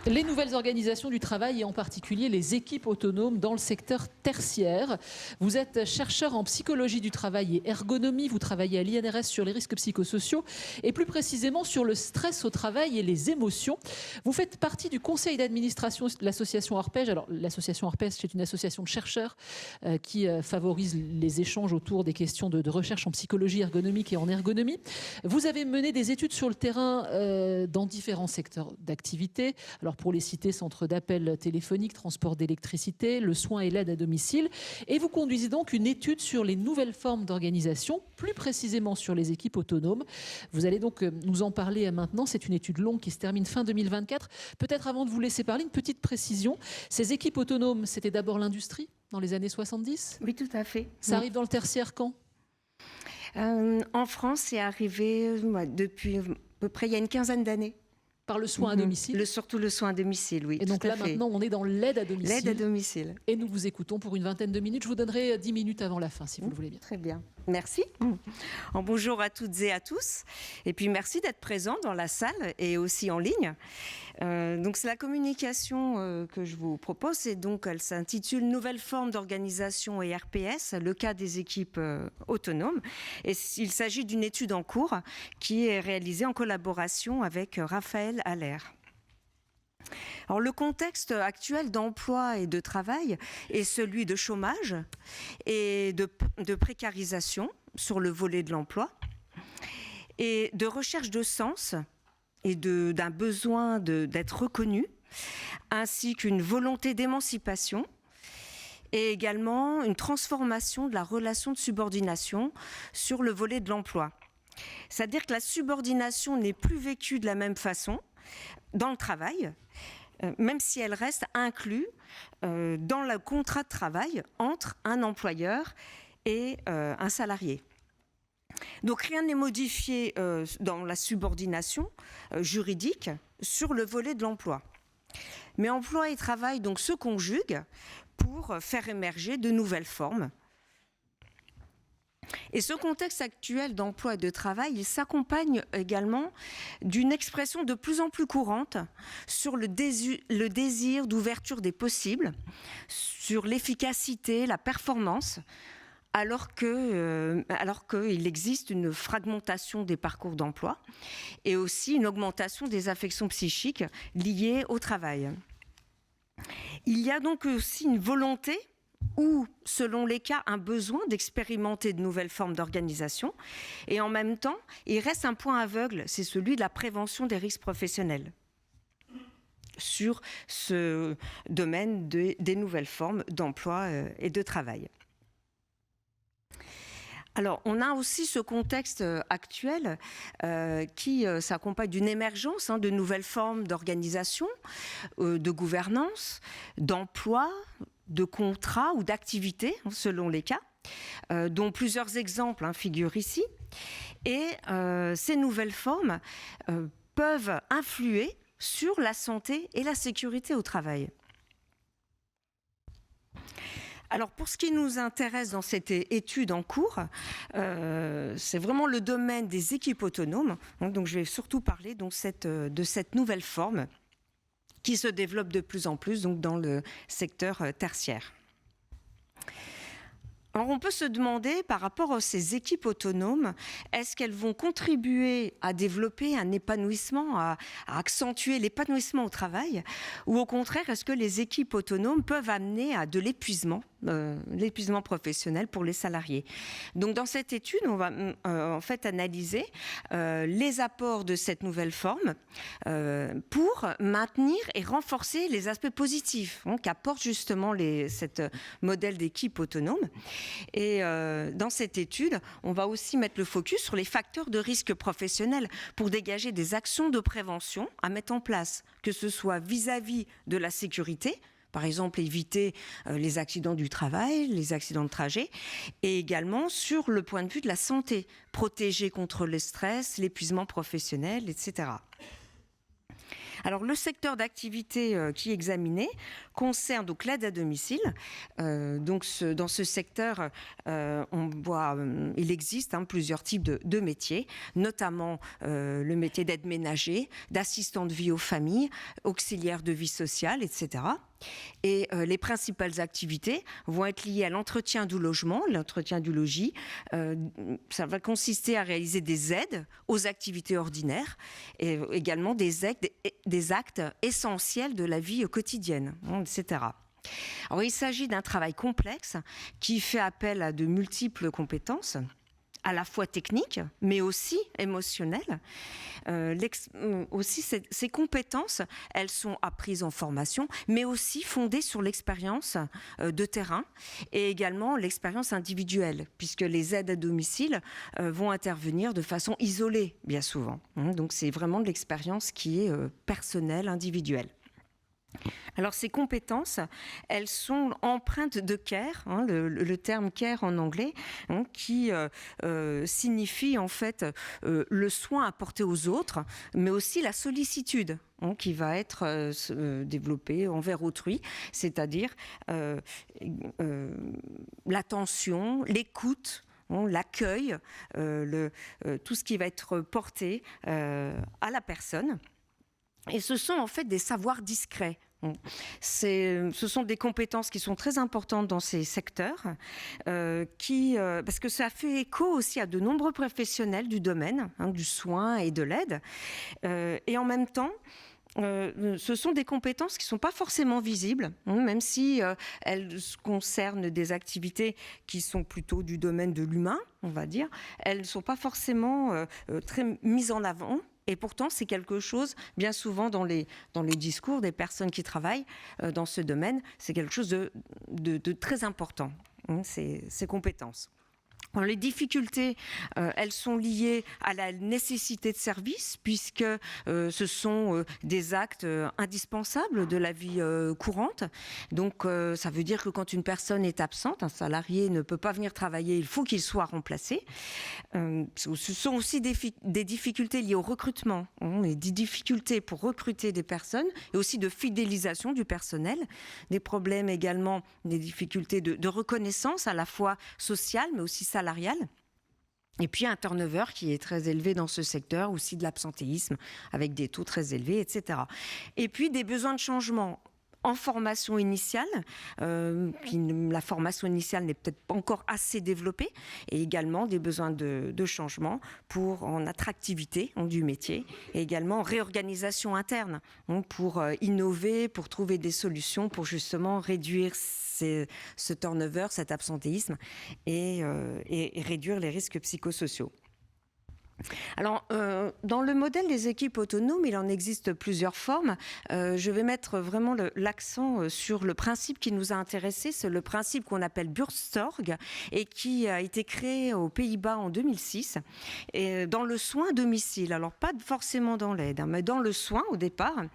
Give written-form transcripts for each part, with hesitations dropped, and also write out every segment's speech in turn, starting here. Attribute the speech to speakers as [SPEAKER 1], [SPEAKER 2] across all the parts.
[SPEAKER 1] Les nouvelles organisations du travail et en particulier les équipes autonomes dans le secteur tertiaire. Vous êtes chercheur en psychologie du travail et ergonomie. Vous travaillez à l'INRS sur les risques psychosociaux et plus précisément sur le stress au travail et les émotions. Vous faites partie du conseil d'administration de l'association Arpège. Alors l'association Arpège, c'est une association de chercheurs qui favorise les échanges autour des questions de recherche en psychologie ergonomique et en ergonomie. Vous avez mené des études sur le terrain dans différents secteurs d'activité. Alors pour les citer, centre d'appel téléphonique, transport d'électricité, le soin et l'aide à domicile. Et vous conduisez donc une étude sur les nouvelles formes d'organisation, plus précisément sur les équipes autonomes. Vous allez donc nous en parler maintenant. C'est une étude longue qui se termine fin 2024. Peut-être avant de vous laisser parler, une petite précision. Ces équipes autonomes, c'était d'abord l'industrie dans les années 70 ?
[SPEAKER 2] Oui, tout à fait.
[SPEAKER 1] Ça arrive dans le tertiaire quand ?
[SPEAKER 2] En France, c'est arrivé depuis à peu près il y a une quinzaine d'années.
[SPEAKER 1] Par le soin à domicile.
[SPEAKER 2] Surtout le soin à domicile, oui.
[SPEAKER 1] Et donc là, maintenant, on est dans l'aide à domicile.
[SPEAKER 2] L'aide à domicile.
[SPEAKER 1] Et nous vous écoutons pour une vingtaine de minutes. Je vous donnerai 10 minutes avant la fin, si vous le voulez bien.
[SPEAKER 2] Très bien. Merci. Bonjour à toutes et à tous. Et puis, merci d'être présents dans la salle et aussi en ligne. Donc, c'est la communication que je vous propose. Et donc, elle s'intitule « Nouvelle forme d'organisation et RPS, le cas des équipes autonomes ». Et il s'agit d'une étude en cours qui est réalisée en collaboration avec Raphaël Haller. Alors, le contexte actuel d'emploi et de travail est celui de chômage et de précarisation sur le volet de l'emploi et de recherche de sens et d'un besoin d'être reconnu, ainsi qu'une volonté d'émancipation et également une transformation de la relation de subordination sur le volet de l'emploi. C'est-à-dire que la subordination n'est plus vécue de la même façon dans le travail, même si elle reste inclue dans le contrat de travail entre un employeur et un salarié. Donc rien n'est modifié dans la subordination juridique sur le volet de l'emploi. Mais emploi et travail donc se conjuguent pour faire émerger de nouvelles formes. Et ce contexte actuel d'emploi et de travail, il s'accompagne également d'une expression de plus en plus courante sur le désir d'ouverture des possibles, sur l'efficacité, la performance, alors qu'il existe une fragmentation des parcours d'emploi et aussi une augmentation des affections psychiques liées au travail. Il y a donc aussi une volonté ou, selon les cas, un besoin d'expérimenter de nouvelles formes d'organisation. Et en même temps, il reste un point aveugle, c'est celui de la prévention des risques professionnels sur ce domaine des nouvelles formes d'emploi et de travail. Alors, on a aussi ce contexte actuel qui s'accompagne d'une émergence de nouvelles formes d'organisation, de gouvernance, d'emploi, de contrats ou d'activités, selon les cas, dont plusieurs exemples figurent ici. Et ces nouvelles formes peuvent influer sur la santé et la sécurité au travail. Alors, pour ce qui nous intéresse dans cette étude en cours, c'est vraiment le domaine des équipes autonomes. Donc, je vais surtout parler donc, de cette nouvelle forme qui se développe de plus en plus donc, dans le secteur tertiaire. Alors, on peut se demander, par rapport à ces équipes autonomes, est-ce qu'elles vont contribuer à développer un épanouissement, à accentuer l'épanouissement au travail, ou au contraire, est-ce que les équipes autonomes peuvent amener à de l'épuisement professionnel pour les salariés? Donc, dans cette étude, on va en fait analyser les apports de cette nouvelle forme pour maintenir et renforcer les aspects positifs qu'apporte justement cette modèle d'équipe autonome. Et dans cette étude, on va aussi mettre le focus sur les facteurs de risque professionnel pour dégager des actions de prévention à mettre en place, que ce soit vis-à-vis de la sécurité, par exemple éviter les accidents du travail, les accidents de trajet, et également sur le point de vue de la santé, protéger contre le stress, l'épuisement professionnel, etc. Alors, le secteur d'activité qui est examiné concerne donc l'aide à domicile. Dans ce secteur, il existe plusieurs types de métiers, notamment le métier d'aide ménager, d'assistant de vie aux familles, auxiliaire de vie sociale, etc. Et les principales activités vont être liées à l'entretien du logement, l'entretien du logis. Ça va consister à réaliser des aides aux activités ordinaires et également des actes essentiels de la vie quotidienne, etc. Alors, il s'agit d'un travail complexe qui fait appel à de multiples compétences, à la fois techniques, mais aussi émotionnelles. Ces compétences, elles sont apprises en formation, mais aussi fondées sur l'expérience de terrain et également l'expérience individuelle, puisque les aides à domicile vont intervenir de façon isolée, bien souvent. Donc, c'est vraiment de l'expérience qui est personnelle, individuelle. Alors, ces compétences, elles sont empreintes de care, le terme care en anglais, qui signifie en fait le soin apporté aux autres, mais aussi la sollicitude qui va être développée envers autrui, c'est-à-dire l'attention, l'écoute, l'accueil, tout ce qui va être porté à la personne. Et ce sont en fait des savoirs discrets. Ce sont des compétences qui sont très importantes dans ces secteurs, parce que ça fait écho aussi à de nombreux professionnels du domaine, du soin et de l'aide. Et en même temps, ce sont des compétences qui ne sont pas forcément visibles, même si elles concernent des activités qui sont plutôt du domaine de l'humain, on va dire. Elles ne sont pas forcément très mises en avant. Et pourtant, c'est quelque chose, bien souvent dans les discours des personnes qui travaillent dans ce domaine, c'est quelque chose de très important, ces compétences. Alors, les difficultés, elles sont liées à la nécessité de service, puisque ce sont des actes indispensables de la vie courante. Donc, ça veut dire que quand une personne est absente, un salarié ne peut pas venir travailler, il faut qu'il soit remplacé. Ce sont aussi des difficultés liées au recrutement, et des difficultés pour recruter des personnes, et aussi de fidélisation du personnel. Des problèmes également, des difficultés de reconnaissance à la fois sociale, mais aussi salariale. Et puis un turnover qui est très élevé dans ce secteur, aussi de l'absentéisme avec des taux très élevés, etc. Et puis des besoins de changement en formation initiale, la formation initiale n'est peut-être pas encore assez développée, et également des besoins de changement en attractivité du métier, et également en réorganisation interne pour innover, pour trouver des solutions pour justement réduire ce turnover, cet absentéisme et réduire les risques psychosociaux. Alors, dans le modèle des équipes autonomes, il en existe plusieurs formes. Je vais mettre vraiment l'accent sur le principe qui nous a intéressés. C'est le principe qu'on appelle Buurtzorg et qui a été créé aux Pays-Bas en 2006 et dans le soin à domicile. Alors, pas forcément dans l'aide, mais dans le soin au départ.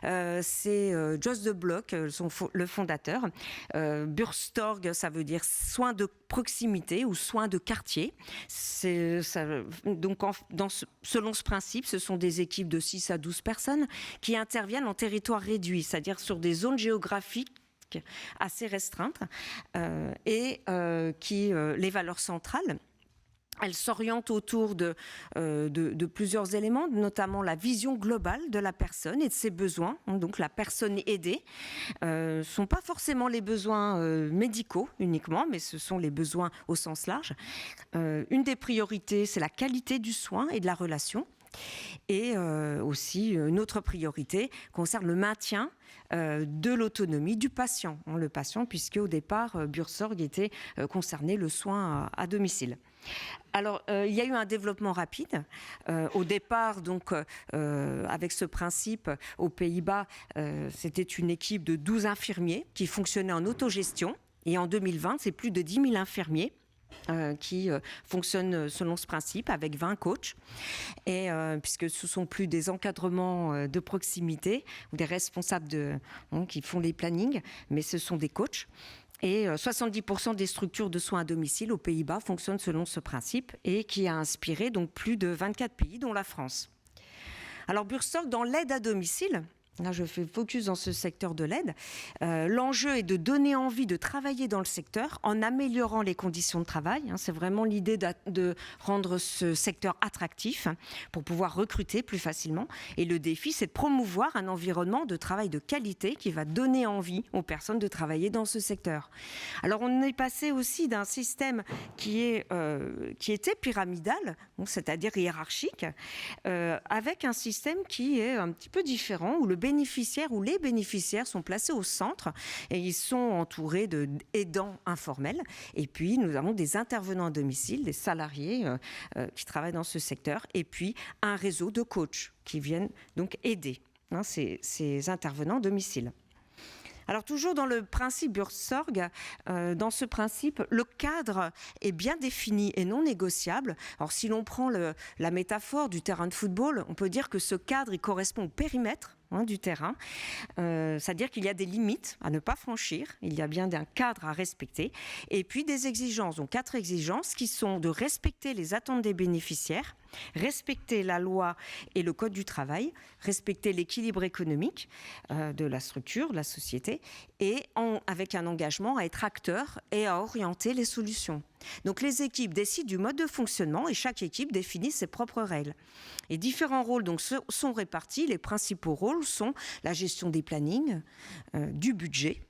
[SPEAKER 2] C'est Jos de Blok, le fondateur. Buurtzorg, ça veut dire soin de proximité ou soin de quartier. Donc, selon ce principe, ce sont des équipes de 6 à 12 personnes qui interviennent en territoire réduit, c'est-à-dire sur des zones géographiques assez restreintes et les valeurs centrales. Elle s'oriente autour de plusieurs éléments, notamment la vision globale de la personne et de ses besoins. Donc la personne aidée ne sont pas forcément les besoins médicaux uniquement, mais ce sont les besoins au sens large. Une des priorités, c'est la qualité du soin et de la relation. Et aussi, une autre priorité concerne le maintien de l'autonomie du patient. Le patient, puisque au départ, Buurtzorg était concerné le soin à domicile. Alors, il y a eu un développement rapide. Au départ, donc, avec ce principe, aux Pays-Bas, c'était une équipe de 12 infirmiers qui fonctionnait en autogestion. Et en 2020, c'est plus de 10 000 infirmiers qui fonctionnent selon ce principe avec 20 coachs, et puisque ce sont plus des encadrements de proximité ou des responsables qui font les plannings, mais ce sont des coachs. Et 70% des structures de soins à domicile aux Pays-Bas fonctionnent selon ce principe et qui a inspiré donc plus de 24 pays, dont la France. Alors Buurtzorg, dans l'aide à domicile, Là, je fais focus dans ce secteur de l'aide. L'enjeu est de donner envie de travailler dans le secteur en améliorant les conditions de travail. C'est vraiment l'idée de rendre ce secteur attractif pour pouvoir recruter plus facilement. Et le défi, c'est de promouvoir un environnement de travail de qualité qui va donner envie aux personnes de travailler dans ce secteur. Alors, on est passé aussi d'un système qui était pyramidal, c'est-à-dire hiérarchique, avec un système qui est un petit peu différent, où les bénéficiaires sont placés au centre et ils sont entourés d'aidants informels. Et puis, nous avons des intervenants à domicile, des salariés qui travaillent dans ce secteur, et puis un réseau de coachs qui viennent donc aider ces intervenants à domicile. Alors toujours dans le principe Buurtzorg, dans ce principe, le cadre est bien défini et non négociable. Alors si l'on prend la métaphore du terrain de football, on peut dire que ce cadre il correspond au périmètre du terrain, c'est-à-dire qu'il y a des limites à ne pas franchir, il y a bien un cadre à respecter, et puis des exigences, donc 4 exigences qui sont de respecter les attentes des bénéficiaires, respecter la loi et le code du travail, respecter l'équilibre économique de la structure, de la société, et avec un engagement à être acteur et à orienter les solutions. Donc les équipes décident du mode de fonctionnement et chaque équipe définit ses propres règles. Et différents rôles donc, sont répartis. Les principaux rôles sont la gestion des plannings, du budget,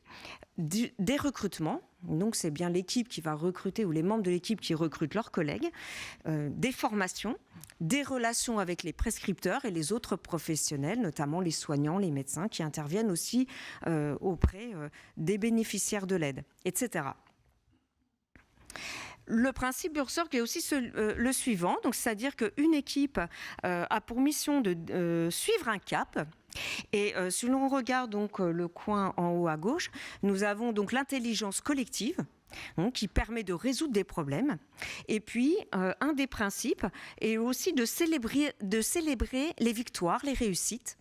[SPEAKER 2] des recrutements. Donc c'est bien l'équipe qui va recruter ou les membres de l'équipe qui recrutent leurs collègues, des formations, des relations avec les prescripteurs et les autres professionnels, notamment les soignants, les médecins qui interviennent aussi auprès des bénéficiaires de l'aide, etc. Le principe Buurtzorg est aussi le suivant, donc c'est-à-dire qu'une équipe a pour mission de suivre un cap. Et si l'on regarde donc le coin en haut à gauche, nous avons donc l'intelligence collective, qui permet de résoudre des problèmes. Et puis, un des principes est aussi de célébrer les victoires, les réussites.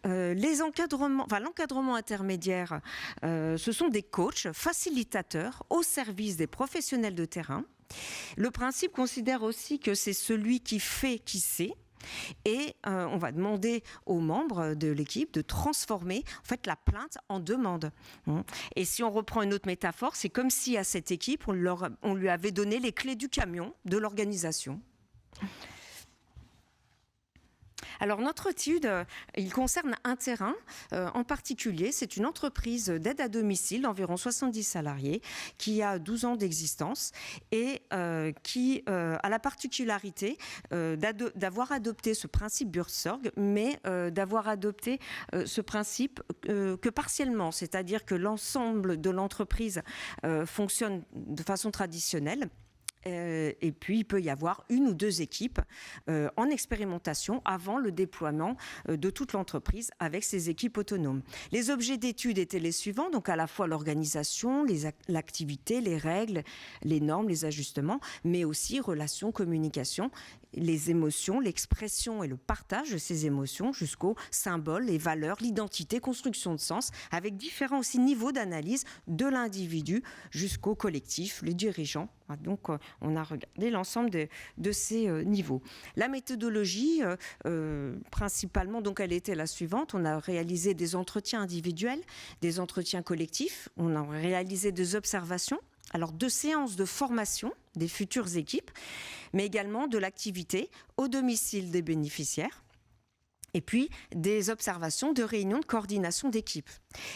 [SPEAKER 2] L'encadrement intermédiaire, ce sont des coachs, facilitateurs au service des professionnels de terrain. Le principe considère aussi que c'est celui qui fait qui sait. Et on va demander aux membres de l'équipe de transformer en fait, la plainte en demande. Et si on reprend une autre métaphore, c'est comme si à cette équipe, on lui avait donné les clés du camion de l'organisation. Alors notre étude, il concerne un terrain en particulier. C'est une entreprise d'aide à domicile d'environ 70 salariés qui a 12 ans d'existence et qui a la particularité d'avoir adopté ce principe Buurtzorg, mais d'avoir adopté ce principe que partiellement, c'est-à-dire que l'ensemble de l'entreprise fonctionne de façon traditionnelle. Et puis, il peut y avoir 1 ou 2 équipes en expérimentation avant le déploiement de toute l'entreprise avec ces équipes autonomes. Les objets d'étude étaient les suivants, donc à la fois l'organisation, l'activité, les règles, les normes, les ajustements, mais aussi relations, communication, les émotions, l'expression et le partage de ces émotions jusqu'aux symboles, les valeurs, l'identité, construction de sens, avec différents aussi niveaux d'analyse de l'individu jusqu'au collectif, les dirigeants. Donc, on a regardé l'ensemble de ces niveaux. La méthodologie, principalement, donc, elle était la suivante. On a réalisé des entretiens individuels, des entretiens collectifs. On a réalisé des observations. Alors, 2 séances de formation des futures équipes, mais également de l'activité au domicile des bénéficiaires. Et puis, des observations de réunions de coordination d'équipe.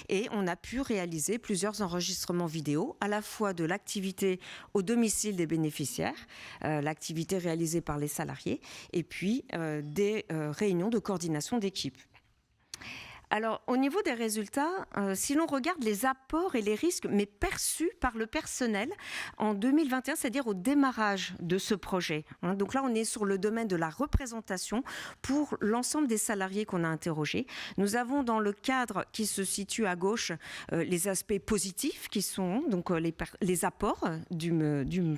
[SPEAKER 2] Et on a pu réaliser plusieurs enregistrements vidéo, à la fois de l'activité au domicile des bénéficiaires, l'activité réalisée par les salariés, et puis des réunions de coordination d'équipe. Alors, au niveau des résultats, si l'on regarde les apports et les risques, mais perçus par le personnel en 2021, c'est-à-dire au démarrage de ce projet. Donc là, on est sur le domaine de la représentation pour l'ensemble des salariés qu'on a interrogés. Nous avons dans le cadre qui se situe à gauche les aspects positifs qui sont donc les apports du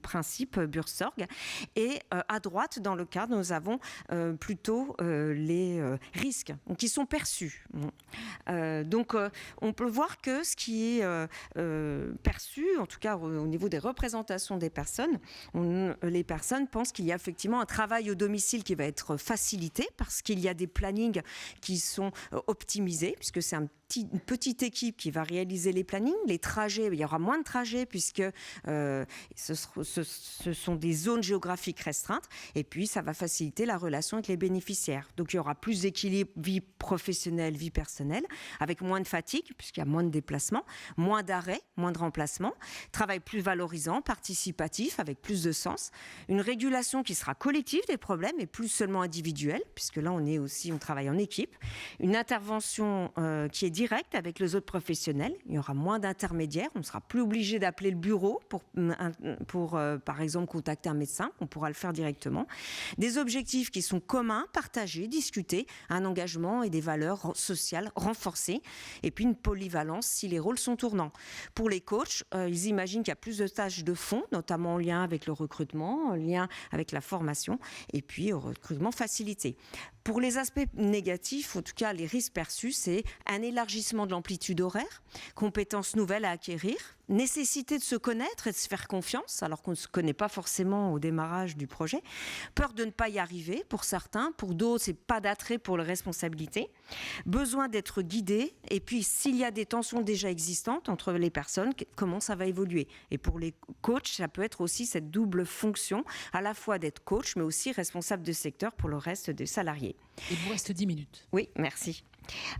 [SPEAKER 2] principe Buurtzorg. Et à droite, dans le cadre, nous avons plutôt les risques qui sont perçus. Donc, on peut voir que ce qui est perçu, en tout cas au niveau des représentations des personnes, les personnes pensent qu'il y a effectivement un travail au domicile qui va être facilité parce qu'il y a des plannings qui sont optimisés, puisque c'est une petite équipe qui va réaliser les plannings. Les trajets, il y aura moins de trajets puisque ce sont des zones géographiques restreintes. Et puis, ça va faciliter la relation avec les bénéficiaires. Donc, il y aura plus d'équilibre vie professionnelle, vie personnelle, avec moins de fatigue puisqu'il y a moins de déplacements, moins d'arrêts, moins de remplacements, travail plus valorisant, participatif, avec plus de sens, une régulation qui sera collective des problèmes et plus seulement individuelle, puisque là, on travaille en équipe, une intervention qui est direct avec les autres professionnels. Il y aura moins d'intermédiaires. On ne sera plus obligé d'appeler le bureau pour par exemple, contacter un médecin. On pourra le faire directement. Des objectifs qui sont communs, partagés, discutés, un engagement et des valeurs sociales renforcées. Et puis, une polyvalence si les rôles sont tournants. Pour les coachs, ils imaginent qu'il y a plus de tâches de fond, notamment en lien avec le recrutement, en lien avec la formation, et puis au recrutement facilité. Pour les aspects négatifs, en tout cas les risques perçus, c'est un élargissement de l'amplitude horaire, compétences nouvelles à acquérir, nécessité de se connaître et de se faire confiance, alors qu'on ne se connaît pas forcément au démarrage du projet, peur de ne pas y arriver pour certains, pour d'autres, c'est pas d'attrait pour les responsabilités, besoin d'être guidé, et puis s'il y a des tensions déjà existantes entre les personnes, comment ça va évoluer. Et pour les coachs, ça peut être aussi cette double fonction, à la fois d'être coach, mais aussi responsable de secteur pour le reste des salariés.
[SPEAKER 1] Il vous reste 10 minutes.
[SPEAKER 2] Oui, merci.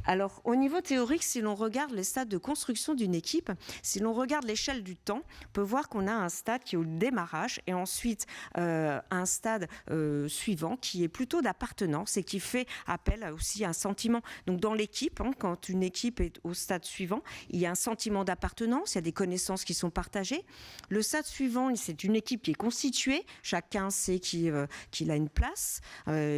[SPEAKER 2] Alors, au niveau théorique, si l'on regarde les stades de construction d'une équipe, si l'on regarde l'échelle du temps, on peut voir qu'on a un stade qui est au démarrage et ensuite un stade suivant qui est plutôt d'appartenance et qui fait appel aussi à un sentiment. Donc, dans l'équipe, quand une équipe est au stade suivant, il y a un sentiment d'appartenance, il y a des connaissances qui sont partagées. Le stade suivant, c'est une équipe qui est constituée, chacun sait qu'il a une place,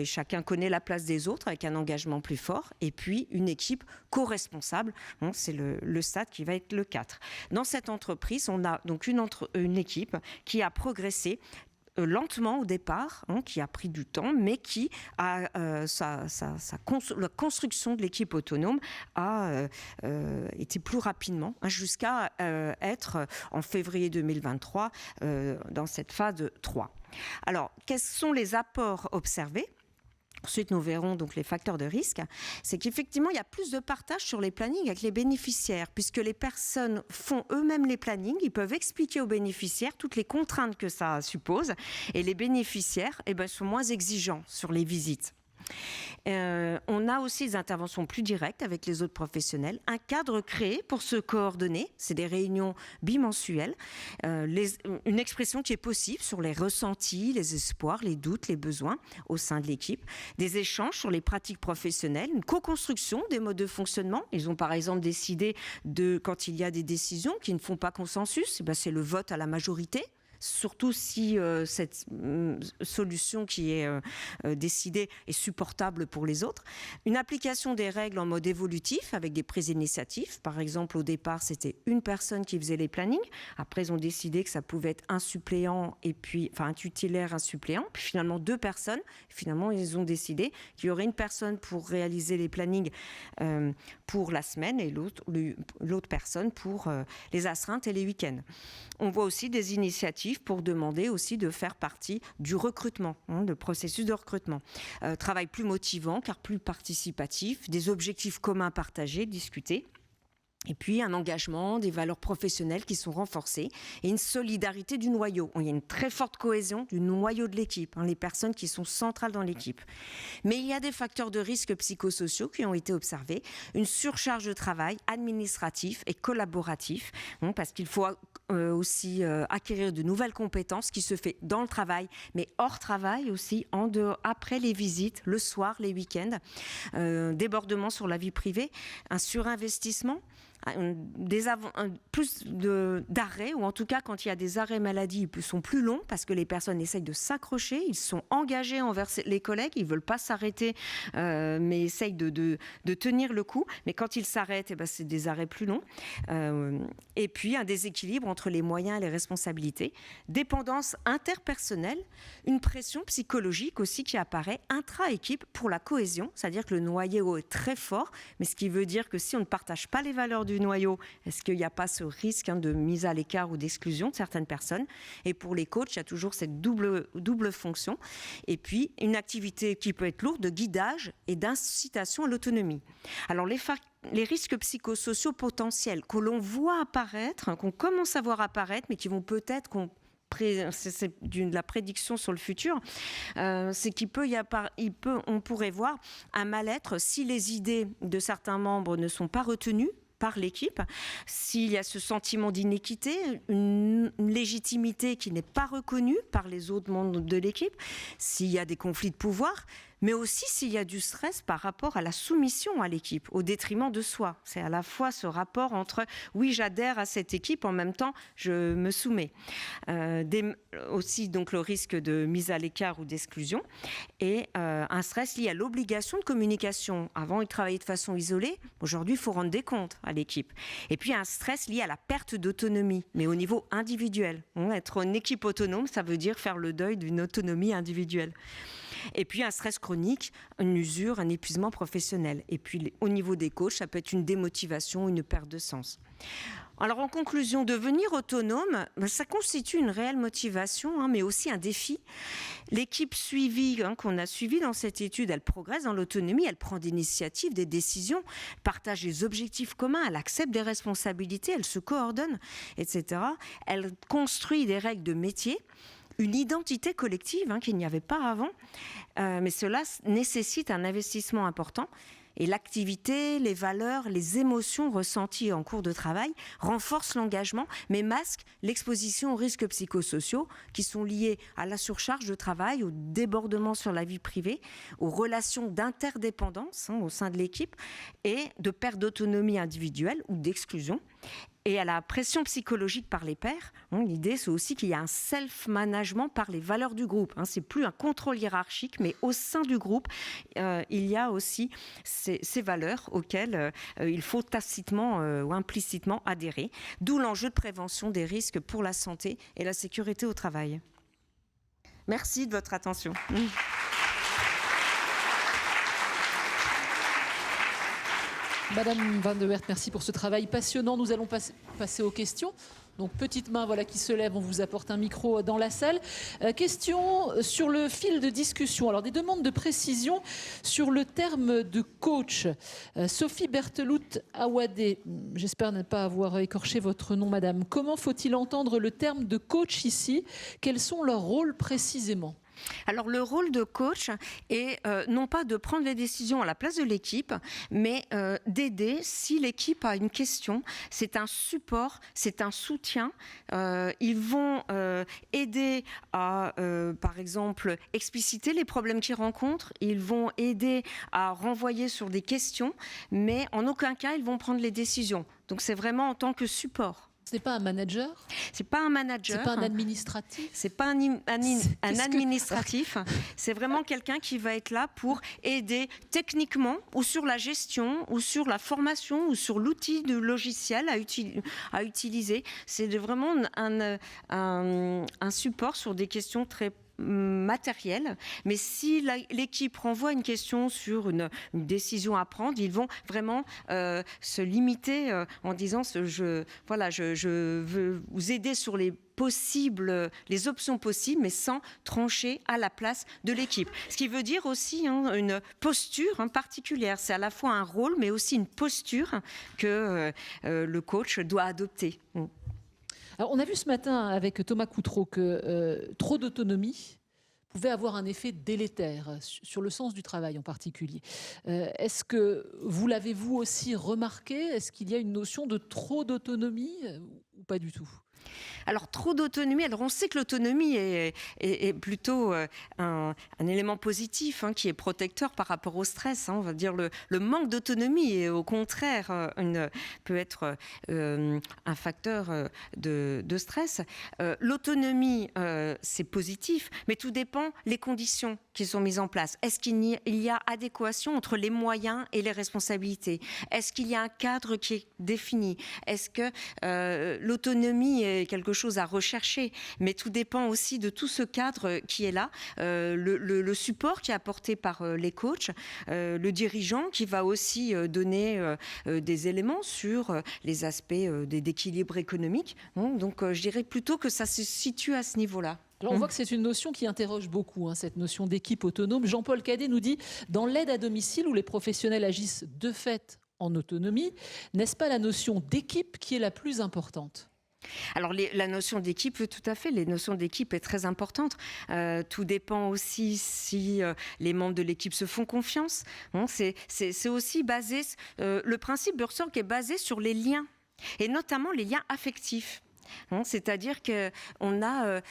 [SPEAKER 2] chacun connaît la place des autres avec un engagement plus fort, et puis une équipe co-responsable, c'est le stade qui va être le 4. Dans cette entreprise, on a donc une équipe qui a progressé lentement au départ, qui a pris du temps, mais qui a la construction de l'équipe autonome a été plus rapidement, jusqu'à être en février 2023 dans cette phase 3. Alors, quels sont les apports observés ? Ensuite, nous verrons donc les facteurs de risque. C'est qu'effectivement, il y a plus de partage sur les plannings avec les bénéficiaires, puisque les personnes font eux-mêmes les plannings, ils peuvent expliquer aux bénéficiaires toutes les contraintes que ça suppose, et les bénéficiaires sont moins exigeants sur les visites. On a aussi des interventions plus directes avec les autres professionnels, un cadre créé pour se coordonner, c'est des réunions bimensuelles, une expression qui est possible sur les ressentis, les espoirs, les doutes, les besoins au sein de l'équipe, des échanges sur les pratiques professionnelles, une co-construction des modes de fonctionnement. Ils ont par exemple décidé quand il y a des décisions qui ne font pas consensus, c'est le vote à la majorité. Surtout si cette solution qui est décidée est supportable pour les autres. Une application des règles en mode évolutif avec des prises d'initiative. Par exemple, au départ, c'était une personne qui faisait les plannings. Après, ils ont décidé que ça pouvait être un suppléant un tutélaire, un suppléant. Puis finalement, 2 personnes. Finalement, ils ont décidé qu'il y aurait une personne pour réaliser les plannings pour la semaine et l'autre personne pour les astreintes et les week-ends. On voit aussi des initiatives pour demander aussi de faire partie du recrutement, le processus de recrutement. Travail plus motivant car plus participatif, des objectifs communs partagés, discutés. Et puis un engagement, des valeurs professionnelles qui sont renforcées et une solidarité du noyau. Il y a une très forte cohésion du noyau de l'équipe, les personnes qui sont centrales dans l'équipe. Mais il y a des facteurs de risque psychosociaux qui ont été observés, une surcharge de travail administratif et collaboratif, parce qu'il faut aussi acquérir de nouvelles compétences qui se fait dans le travail, mais hors travail aussi, après les visites, le soir, les week-ends, débordement sur la vie privée, un surinvestissement, plus d'arrêts, ou en tout cas quand il y a des arrêts maladie, ils sont plus longs parce que les personnes essayent de s'accrocher, ils sont engagés envers les collègues, ils ne veulent pas s'arrêter, mais essayent de tenir le coup. Mais quand ils s'arrêtent, c'est des arrêts plus longs. Et puis un déséquilibre entre les moyens et les responsabilités, dépendance interpersonnelle, une pression psychologique aussi qui apparaît intra-équipe pour la cohésion, c'est-à-dire que le noyau est très fort, mais ce qui veut dire que si on ne partage pas les valeurs du noyau, est-ce qu'il n'y a pas ce risque de mise à l'écart ou d'exclusion de certaines personnes? Et pour les coachs, il y a toujours cette double fonction. Et puis, une activité qui peut être lourde de guidage et d'incitation à l'autonomie. Alors, les risques psychosociaux potentiels que l'on voit apparaître, qu'on commence à voir apparaître, mais qui vont peut-être c'est de la prédiction sur le futur, c'est on pourrait voir un mal-être si les idées de certains membres ne sont pas retenues par l'équipe, s'il y a ce sentiment d'inéquité, une légitimité qui n'est pas reconnue par les autres membres de l'équipe, s'il y a des conflits de pouvoir, mais aussi s'il y a du stress par rapport à la soumission à l'équipe, au détriment de soi. C'est à la fois ce rapport entre « oui, j'adhère à cette équipe, en même temps, je me soumets ». Aussi, donc, le risque de mise à l'écart ou d'exclusion, et un stress lié à l'obligation de communication. Avant, ils travaillaient de façon isolée. Aujourd'hui, il faut rendre des comptes à l'équipe. Et puis, un stress lié à la perte d'autonomie, mais au niveau individuel. Être une équipe autonome, ça veut dire faire le deuil d'une autonomie individuelle. Et puis un stress chronique, une usure, un épuisement professionnel. Et puis au niveau des coachs, ça peut être une démotivation, une perte de sens. Alors en conclusion, devenir autonome, ça constitue une réelle motivation, mais aussi un défi. L'équipe suivie, qu'on a suivie dans cette étude, elle progresse dans l'autonomie, elle prend des initiatives, des décisions, partage des objectifs communs, elle accepte des responsabilités, elle se coordonne, etc. Elle construit des règles de métier, une identité collective qu'il n'y avait pas avant, mais cela nécessite un investissement important. Et l'activité, les valeurs, les émotions ressenties en cours de travail renforcent l'engagement, mais masquent l'exposition aux risques psychosociaux qui sont liés à la surcharge de travail, au débordement sur la vie privée, aux relations d'interdépendance au sein de l'équipe et de perte d'autonomie individuelle ou d'exclusion. Et à la pression psychologique par les pairs, l'idée c'est aussi qu'il y a un self-management par les valeurs du groupe. C'est plus un contrôle hiérarchique, mais au sein du groupe, il y a aussi ces valeurs auxquelles il faut tacitement ou implicitement adhérer. D'où l'enjeu de prévention des risques pour la santé et la sécurité au travail. Merci de votre attention.
[SPEAKER 1] Madame Van de Weert, merci pour ce travail passionnant. Nous allons passer aux questions. Donc, petite main qui se lève, on vous apporte un micro dans la salle. Question sur le fil de discussion. Alors, des demandes de précision sur le terme de coach. Sophie Bertelout-Awadé, j'espère ne pas avoir écorché votre nom, madame. Comment faut-il entendre le terme de coach ici? Quels sont leurs rôles précisément?
[SPEAKER 2] Alors le rôle de coach est non pas de prendre les décisions à la place de l'équipe, mais d'aider si l'équipe a une question. C'est un support, c'est un soutien. Ils vont aider à, par exemple, expliciter les problèmes qu'ils rencontrent. Ils vont aider à renvoyer sur des questions, mais en aucun cas ils vont prendre les décisions. Donc c'est vraiment en tant que support.
[SPEAKER 1] Ce n'est pas un manager?
[SPEAKER 2] C'est pas un manager.
[SPEAKER 1] C'est pas un administratif?
[SPEAKER 2] C'est pas un administratif. C'est vraiment quelqu'un qui va être là pour aider techniquement ou sur la gestion ou sur la formation ou sur l'outil de logiciel à utiliser. C'est vraiment un support sur des questions très matériel, mais si l'équipe renvoie une question sur une décision à prendre, ils vont vraiment se limiter en disant je veux vous aider sur les options possibles, mais sans trancher à la place de l'équipe. Ce qui veut dire aussi une posture particulière. C'est à la fois un rôle, mais aussi une posture que le coach doit adopter.
[SPEAKER 1] Alors, on a vu ce matin avec Thomas Coutreau que trop d'autonomie pouvait avoir un effet délétère sur le sens du travail en particulier. Est-ce que vous l'avez vous aussi remarqué? Est-ce qu'il y a une notion de trop d'autonomie ou pas du tout?
[SPEAKER 2] Alors, trop d'autonomie. Alors, on sait que l'autonomie est plutôt un élément positif qui est protecteur par rapport au stress. On va dire le manque d'autonomie est au contraire peut être un facteur de stress. L'autonomie, c'est positif, mais tout dépend des conditions qui sont mises en place. Est-ce qu'il y a adéquation entre les moyens et les responsabilités? Est-ce qu'il y a un cadre qui est défini? Est-ce que l'autonomie est quelque chose à rechercher? Mais tout dépend aussi de tout ce cadre qui est là, le support qui est apporté par les coachs, le dirigeant qui va aussi donner des éléments sur les aspects d'équilibre économique. Donc je dirais plutôt que ça se situe à ce niveau-là.
[SPEAKER 1] Alors on voit que c'est une notion qui interroge beaucoup, cette notion d'équipe autonome. Jean-Paul Cadet nous dit, dans l'aide à domicile où les professionnels agissent de fait en autonomie, n'est-ce pas la notion d'équipe qui est la plus importante ?
[SPEAKER 2] Alors la notion d'équipe, tout à fait, les notions d'équipe est très importante. Tout dépend aussi si les membres de l'équipe se font confiance. C'est aussi basé, le principe Bursor qui est basé sur les liens, et notamment les liens affectifs. C'est-à-dire qu'on a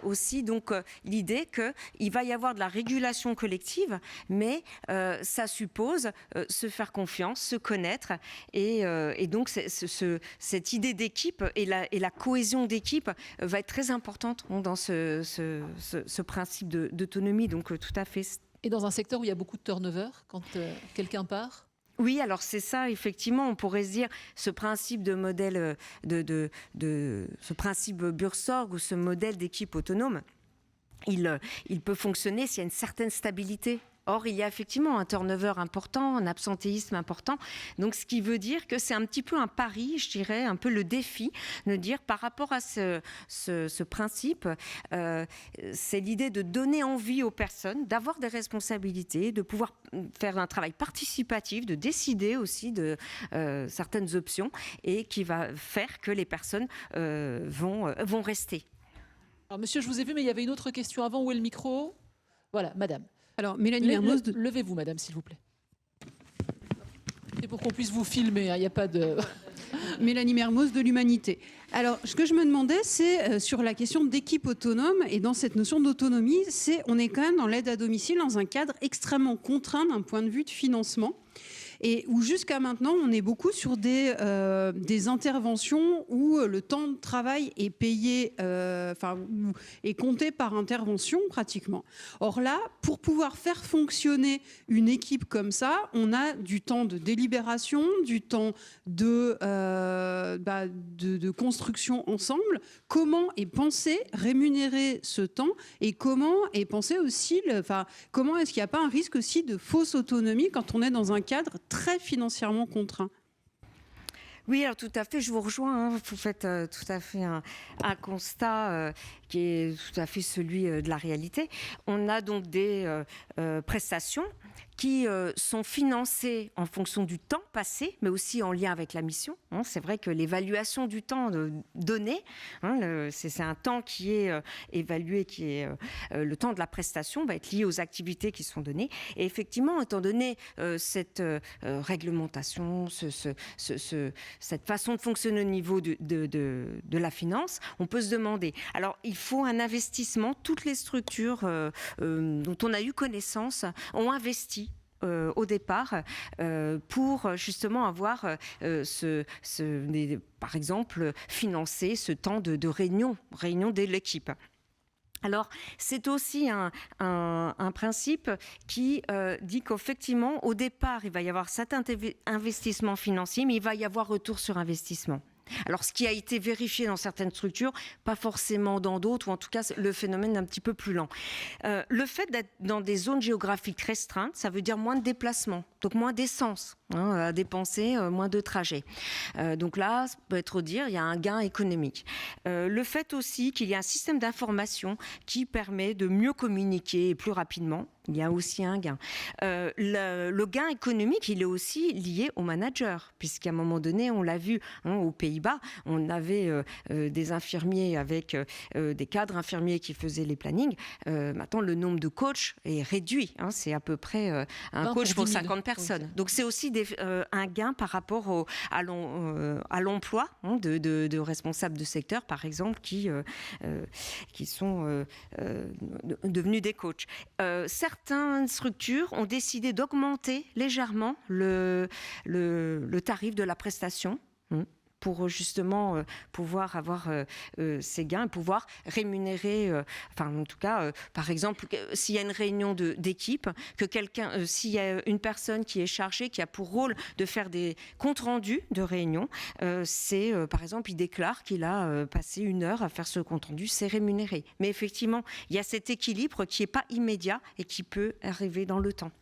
[SPEAKER 2] aussi donc l'idée qu'il va y avoir de la régulation collective, mais ça suppose se faire confiance, se connaître, et donc cette idée d'équipe et la cohésion d'équipe va être très importante dans ce principe d'autonomie, donc tout à fait.
[SPEAKER 1] Et dans un secteur où il y a beaucoup de turnover, quand quelqu'un part ?
[SPEAKER 2] Oui, alors c'est ça, effectivement, on pourrait se dire, ce principe de modèle, ce principe Bursor ou ce modèle d'équipe autonome, il peut fonctionner s'il y a une certaine stabilité. Or, il y a effectivement un turnover important, un absentéisme important. Donc, ce qui veut dire que c'est un petit peu un pari, je dirais, un peu le défi, de dire par rapport à ce principe, c'est l'idée de donner envie aux personnes d'avoir des responsabilités, de pouvoir faire un travail participatif, de décider aussi de certaines options, et qui va faire que les personnes vont rester.
[SPEAKER 1] Alors, monsieur, je vous ai vu, mais il y avait une autre question avant. Où est le micro ? Voilà, madame.
[SPEAKER 3] Alors, Mélanie Mermoz...
[SPEAKER 1] Levez-vous, madame, s'il vous plaît. C'est pour qu'on puisse vous filmer, il n'y a pas de...
[SPEAKER 3] Mélanie Mermoz de l'Humanité. Alors, ce que je me demandais, c'est sur la question d'équipe autonome, et dans cette notion d'autonomie, on est quand même dans l'aide à domicile dans un cadre extrêmement contraint d'un point de vue de financement. Et où jusqu'à maintenant, on est beaucoup sur des interventions où le temps de travail est payé, est compté par intervention pratiquement. Or là, pour pouvoir faire fonctionner une équipe comme ça, on a du temps de délibération, du temps de construction ensemble. Comment est pensé rémunérer ce temps, et comment est pensé aussi, comment est-ce qu'il n'y a pas un risque aussi de fausse autonomie quand on est dans un cadre très financièrement contraint?
[SPEAKER 2] Oui, alors tout à fait, je vous rejoins. Vous faites tout à fait un constat qui est tout à fait celui de la réalité. On a donc des prestations qui sont financées en fonction du temps passé, mais aussi en lien avec la mission. C'est vrai que l'évaluation du temps donné, c'est un temps qui est évalué, qui est le temps de la prestation, va être lié aux activités qui sont données. Et effectivement, étant donné cette réglementation, cette façon de fonctionner au niveau de la finance, on peut se demander. Alors, il faut un investissement. Toutes les structures dont on a eu connaissance ont investi au départ pour justement avoir par exemple, financer ce temps de réunion de l'équipe. Alors, c'est aussi un principe qui dit qu'effectivement, au départ, il va y avoir cet investissement financier, mais il va y avoir retour sur investissement. Alors, ce qui a été vérifié dans certaines structures, pas forcément dans d'autres, ou en tout cas, le phénomène est un petit peu plus lent. Le fait d'être dans des zones géographiques restreintes, ça veut dire moins de déplacements, donc moins d'essence à dépenser, moins de trajets. Donc là, ça peut être dire, il y a un gain économique. Le fait aussi qu'il y a un système d'information qui permet de mieux communiquer et plus rapidement, il y a aussi un gain. Le gain économique, il est aussi lié au manager, puisqu'à un moment donné, on l'a vu aux Pays-Bas, on avait des infirmiers avec des cadres infirmiers qui faisaient les plannings. Maintenant, le nombre de coachs est réduit. C'est à peu près un coach pour 50 personnes. Donc, c'est aussi des un gain par rapport à l'emploi de responsables de secteur, par exemple, qui sont devenus des coachs. Certaines structures ont décidé d'augmenter légèrement le tarif de la prestation pour justement pouvoir avoir ces gains et pouvoir rémunérer, en tout cas, par exemple, s'il y a une réunion d'équipe, que s'il y a une personne qui est chargée, qui a pour rôle de faire des comptes rendus de réunion, par exemple, il déclare qu'il a passé 1 heure à faire ce compte rendu, c'est rémunéré. Mais effectivement, il y a cet équilibre qui n'est pas immédiat et qui peut arriver dans le temps.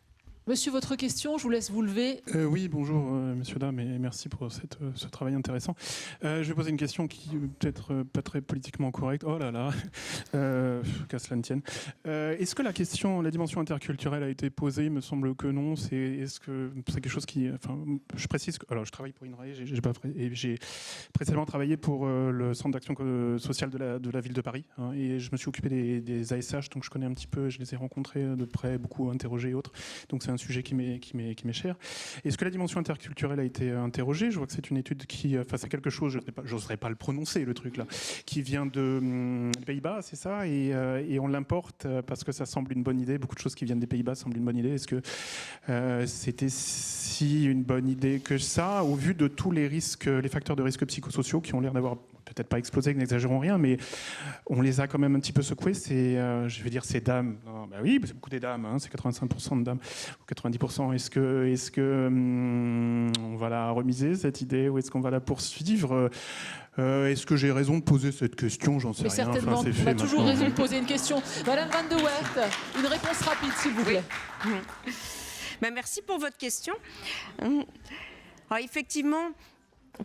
[SPEAKER 1] Monsieur, votre question, je vous laisse vous lever.
[SPEAKER 4] Oui, bonjour, messieurs, dames, et merci pour ce travail intéressant. Je vais poser une question qui peut-être pas très politiquement correcte. Oh là là, qu'à cela ne tienne. Est-ce que la dimension interculturelle a été posée? Il me semble que non. Est-ce que c'est quelque chose qui... je précise que je travaille pour INRAE, j'ai précédemment travaillé pour le Centre d'action sociale de la ville de Paris, et je me suis occupé des ASH, donc je connais un petit peu, je les ai rencontrés de près, beaucoup interrogés et autres. Donc c'est un sujet qui m'est cher. Est-ce que la dimension interculturelle a été interrogée? Je vois que c'est une étude qui... c'est quelque chose, je n'oserais pas le prononcer, le truc là, qui vient des Pays-Bas, c'est ça, et on l'importe parce que ça semble une bonne idée. Beaucoup de choses qui viennent des Pays-Bas semblent une bonne idée. Est-ce que c'était si une bonne idée que ça, au vu de tous les risques, les facteurs de risque psychosociaux qui ont l'air d'avoir peut-être pas explosé, n'exagérons rien, mais on les a quand même un petit peu secoués. Je vais dire ces dames. Non, oui, c'est beaucoup des dames, c'est 85% de dames, ou 90%. Est-ce que on va la remiser, cette idée, ou est-ce qu'on va la poursuivre? Est-ce que j'ai raison de poser cette question? J'en sais rien.
[SPEAKER 1] Certainement, on a toujours raison de poser une question. Madame Van de Weert, une réponse rapide, s'il vous plaît.
[SPEAKER 2] Oui. Merci pour votre question. Alors, effectivement,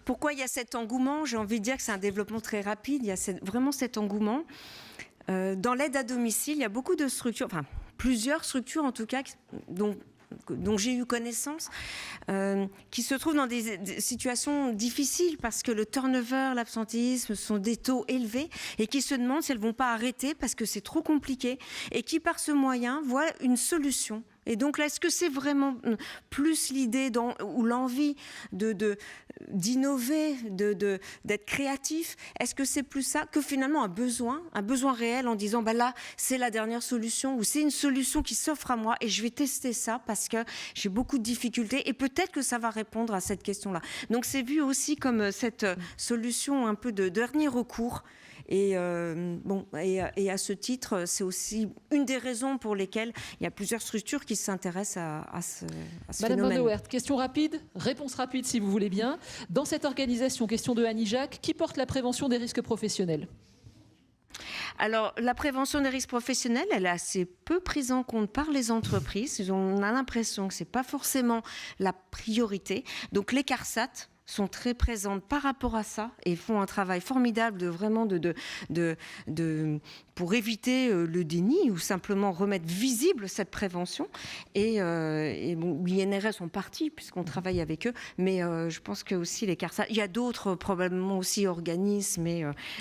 [SPEAKER 2] pourquoi il y a cet engouement? J'ai envie de dire que c'est un développement très rapide. Il y a vraiment cet engouement. Dans l'aide à domicile, il y a beaucoup de structures, plusieurs structures en tout cas, dont j'ai eu connaissance, qui se trouvent dans des situations difficiles parce que le turnover, l'absentéisme sont des taux élevés et qui se demandent si elles ne vont pas arrêter parce que c'est trop compliqué et qui, par ce moyen, voient une solution. Et donc là, est-ce que c'est vraiment plus l'idée ou l'envie d'innover, d'être créatif? Est-ce que c'est plus ça que finalement un besoin réel en disant là, c'est la dernière solution ou c'est une solution qui s'offre à moi et je vais tester ça parce que j'ai beaucoup de difficultés et peut-être que ça va répondre à cette question-là. Donc c'est vu aussi comme cette solution un peu de dernier recours. Et à ce titre, c'est aussi une des raisons pour lesquelles il y a plusieurs structures qui s'intéressent à ce
[SPEAKER 1] Madame
[SPEAKER 2] phénomène.
[SPEAKER 1] Van de Weert, question rapide, réponse rapide si vous voulez bien. Dans cette organisation, question de Annie Jacques, qui porte la prévention des risques professionnels?
[SPEAKER 2] Alors, la prévention des risques professionnels, elle est assez peu prise en compte par les entreprises. On a l'impression que ce n'est pas forcément la priorité. Donc, les CARSAT sont très présentes par rapport à ça et font un travail formidable pour éviter le déni ou simplement remettre visible cette prévention. L'INRS sont partis puisqu'on travaille avec eux, mais je pense que aussi les CARSAT, il y a d'autres probablement aussi organismes,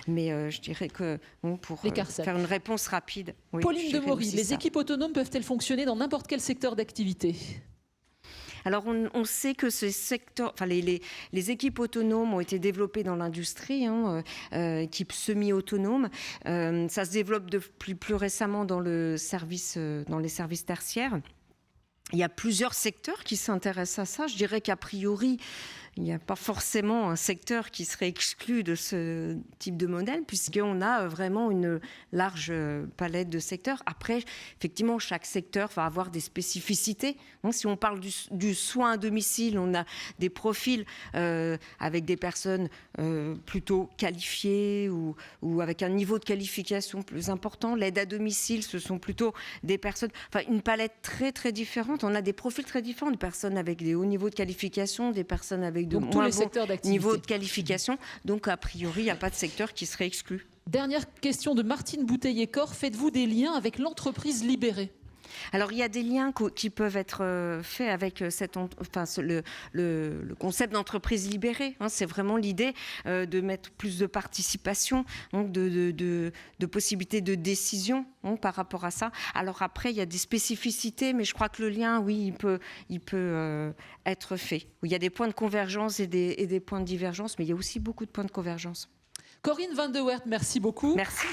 [SPEAKER 2] mais je dirais que pour faire une réponse rapide. Oui,
[SPEAKER 1] Pauline Demory, les équipes autonomes peuvent-elles fonctionner dans n'importe quel secteur d'activité?
[SPEAKER 2] Alors, on sait que ce secteur, les équipes autonomes ont été développées dans l'industrie, équipes semi-autonomes. Ça se développe plus récemment dans les services tertiaires. Il y a plusieurs secteurs qui s'intéressent à ça. Je dirais qu'a priori, il n'y a pas forcément un secteur qui serait exclu de ce type de modèle, puisqu'on a vraiment une large palette de secteurs. Après, effectivement, chaque secteur va avoir des spécificités. Si on parle du soin à domicile, on a des profils avec des personnes plutôt qualifiées ou avec un niveau de qualification plus important. L'aide à domicile, ce sont plutôt des personnes... une palette très, très différente. On a des profils très différents, des personnes avec des hauts niveaux de qualification, des personnes avec de moins bons niveaux de qualification. Donc, a priori, il n'y a pas de secteur qui serait exclu.
[SPEAKER 1] Dernière question de Martine Bouteiller-Corr. Faites-vous des liens avec l'entreprise libérée?
[SPEAKER 2] Alors, il y a des liens qui peuvent être faits avec le concept d'entreprise libérée. Hein, c'est vraiment l'idée de mettre plus de participation, donc de possibilités de décision par rapport à ça. Alors après, il y a des spécificités, mais je crois que le lien, oui, il peut être fait. Il y a des points de convergence et des points de divergence, mais il y a aussi beaucoup de points de convergence.
[SPEAKER 1] Corinne Van de Weert, merci beaucoup.
[SPEAKER 2] Merci.